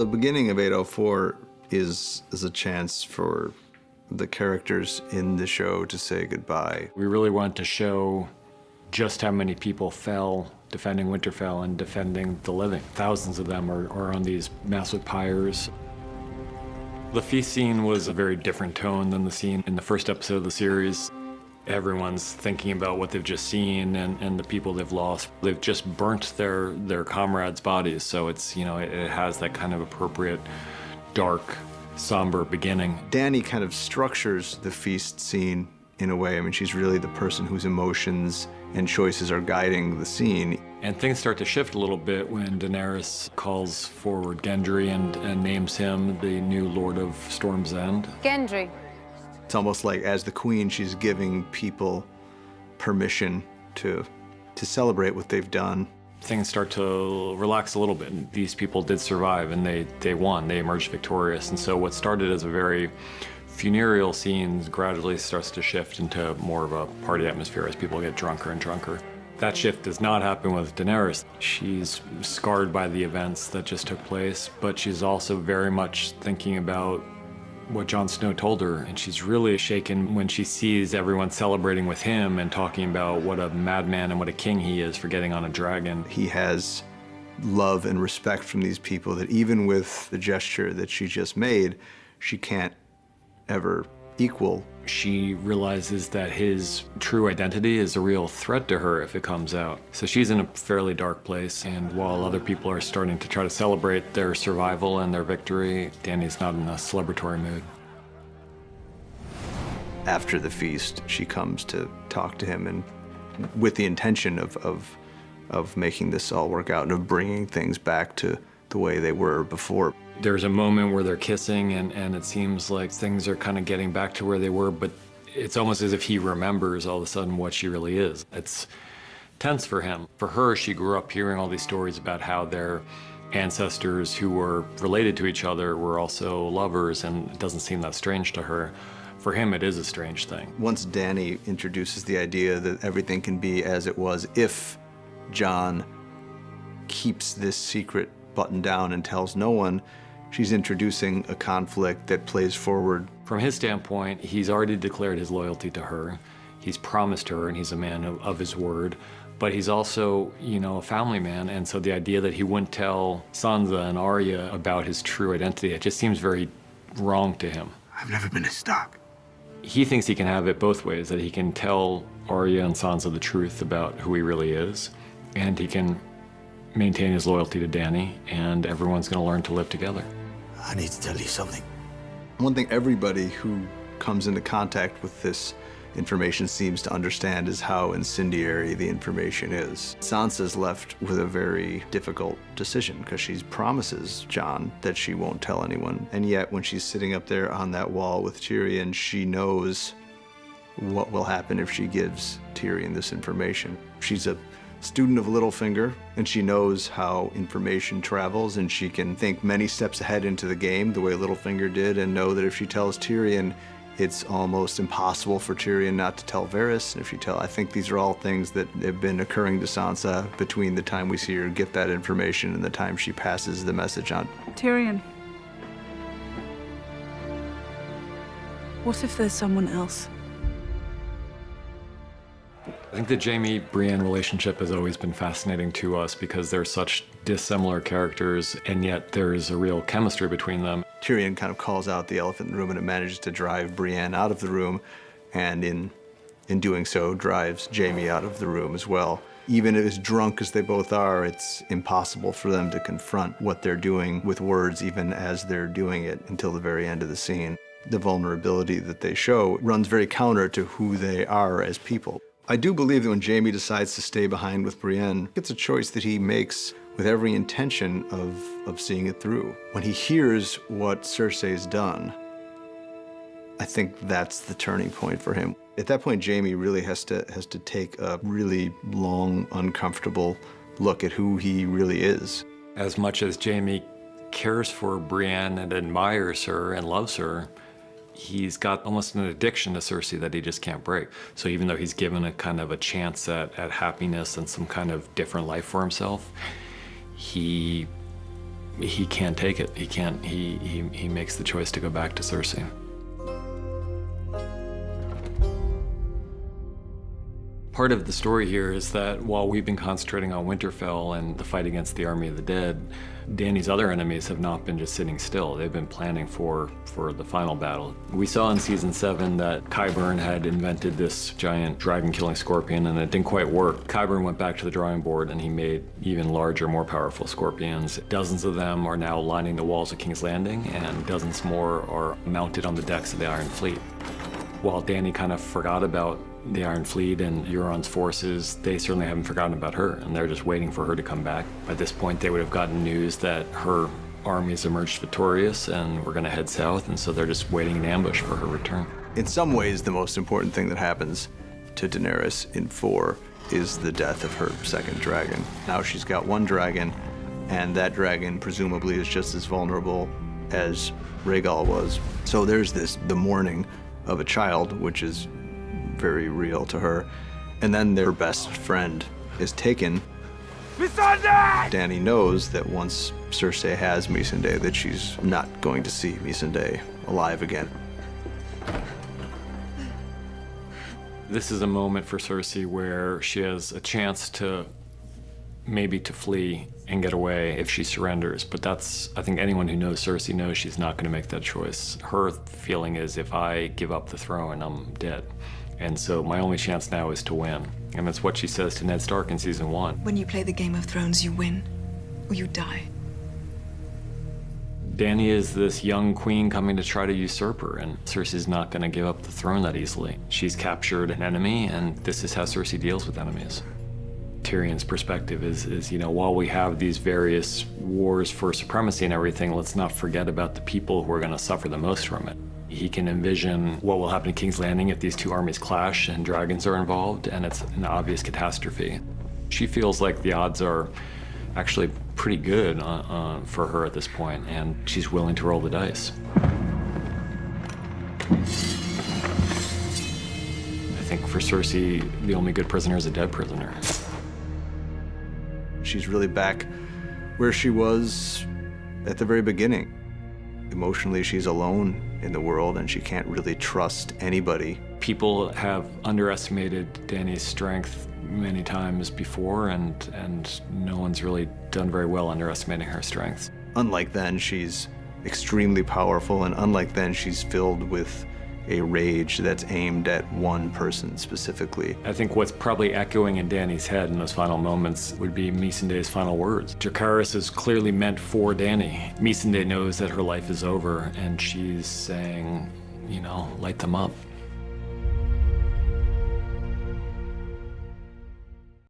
The beginning of 804 is a chance for the characters in the show to say goodbye. We really wanted to show just how many people fell defending Winterfell and defending the living. Thousands of them are on these massive pyres. The feast scene was a very different tone than the scene in the first episode of the series. Everyone's thinking about what they've just seen and the people they've lost. They've just burnt their comrades' bodies, so it's, you know, it has that kind of appropriate, dark, somber beginning. Dany kind of structures the feast scene in a way. I mean, she's really the person whose emotions and choices are guiding the scene. And things start to shift a little bit when Daenerys calls forward Gendry and names him the new Lord of Storm's End. Gendry. It's almost like, as the queen, she's giving people permission to celebrate what they've done. Things start to relax a little bit. These people did survive, and they won. They emerged victorious. And so what started as a very funereal scene gradually starts to shift into more of a party atmosphere as people get drunker and drunker. That shift does not happen with Daenerys. She's scarred by the events that just took place, but she's also very much thinking about what Jon Snow told her, and she's really shaken when she sees everyone celebrating with him and talking about what a madman and what a king he is for getting on a dragon. He has love and respect from these people that even with the gesture that she just made, she can't ever equal. She realizes that his true identity is a real threat to her if it comes out. So she's in a fairly dark place, and while other people are starting to try to celebrate their survival and their victory, Dany's not in a celebratory mood. After the feast, she comes to talk to him, and with the intention of making this all work out and of bringing things back to the way they were before. There's a moment where they're kissing, and it seems like things are kind of getting back to where they were, but it's almost as if he remembers all of a sudden what she really is. It's tense for him. For her, she grew up hearing all these stories about how their ancestors who were related to each other were also lovers, and it doesn't seem that strange to her. For him, it is a strange thing. Once Dany introduces the idea that everything can be as it was if Jon keeps this secret buttoned down and tells no one, she's introducing a conflict that plays forward. From his standpoint, he's already declared his loyalty to her. He's promised her, and he's a man of his word. But he's also, you know, a family man, and so the idea that he wouldn't tell Sansa and Arya about his true identity, it just seems very wrong to him. I've never been a Stark. He thinks he can have it both ways, that he can tell Arya and Sansa the truth about who he really is, and he can maintain his loyalty to Dany, and everyone's going to learn to live together. I need to tell you something. One thing everybody who comes into contact with this information seems to understand is how incendiary the information is. Sansa's left with a very difficult decision because she promises Jon that she won't tell anyone, and yet when she's sitting up there on that wall with Tyrion, she knows what will happen if she gives Tyrion this information. She's a student of Littlefinger, and she knows how information travels, and she can think many steps ahead into the game the way Littlefinger did, and know that if she tells Tyrion, it's almost impossible for Tyrion not to tell Varys. And if she I think these are all things that have been occurring to Sansa between the time we see her get that information and the time she passes the message on. Tyrion, what if there's someone else? I think the Jaime-Brienne relationship has always been fascinating to us because they're such dissimilar characters, and yet there's a real chemistry between them. Tyrion kind of calls out the elephant in the room, and it manages to drive Brienne out of the room, and in doing so, drives Jaime out of the room as well. Even as drunk as they both are, it's impossible for them to confront what they're doing with words, even as they're doing it, until the very end of the scene. The vulnerability that they show runs very counter to who they are as people. I do believe that when Jaime decides to stay behind with Brienne, it's a choice that he makes with every intention of seeing it through. When he hears what Cersei's done, I think that's the turning point for him. At that point, Jaime really has to take a really long, uncomfortable look at who he really is. As much as Jaime cares for Brienne and admires her and loves her, he's got almost an addiction to Cersei that he just can't break. So even though he's given a kind of a chance at happiness and some kind of different life for himself, he he can't take it. He can't, he makes the choice to go back to Cersei. Part of the story here is that while we've been concentrating on Winterfell and the fight against the Army of the Dead, Dany's other enemies have not been just sitting still. They've been planning for the final battle. We saw in season 7 that Qyburn had invented this giant dragon-killing scorpion, and it didn't quite work. Qyburn went back to the drawing board and he made even larger, more powerful scorpions. Dozens of them are now lining the walls of King's Landing, and dozens more are mounted on the decks of the Iron Fleet. While Dany kind of forgot about the Iron Fleet and Euron's forces, they certainly haven't forgotten about her, and they're just waiting for her to come back. By this point, they would have gotten news that her armies emerged victorious and were going to head south, and so they're just waiting in ambush for her return. In some ways, the most important thing that happens to Daenerys in 4 is the death of her second dragon. Now she's got one dragon, and that dragon presumably is just as vulnerable as Rhaegal was. So there's the mourning of a child, which is very real to her. And then their best friend is taken. Dany knows that once Cersei has Missandei, that she's not going to see Missandei alive again. This is a moment for Cersei where she has a chance to maybe to flee and get away if she surrenders, but that's, I think anyone who knows Cersei knows she's not going to make that choice. Her feeling is, if I give up the throne, I'm dead. And so my only chance now is to win. And that's what she says to Ned Stark in season 1. When you play the Game of Thrones, you win or you die. Dany is this young queen coming to try to usurp her, and Cersei's not going to give up the throne that easily. She's captured an enemy, and this is how Cersei deals with enemies. Tyrion's perspective is, you know, while we have these various wars for supremacy and everything, let's not forget about the people who are going to suffer the most from it. He can envision what will happen in King's Landing if these two armies clash and dragons are involved, and it's an obvious catastrophe. She feels like the odds are actually pretty good for her at this point, and she's willing to roll the dice. I think for Cersei, the only good prisoner is a dead prisoner. She's really back where she was at the very beginning. Emotionally, she's alone in the world, and she can't really trust anybody. People have underestimated Dany's strength many times before, and no one's really done very well underestimating her strength. Unlike then, she's extremely powerful, and unlike then, she's filled with a rage that's aimed at one person specifically. I think what's probably echoing in Dany's head in those final moments would be Missandei's final words. Dracarys is clearly meant for Dany. Missandei knows that her life is over, and she's saying, you know, light them up.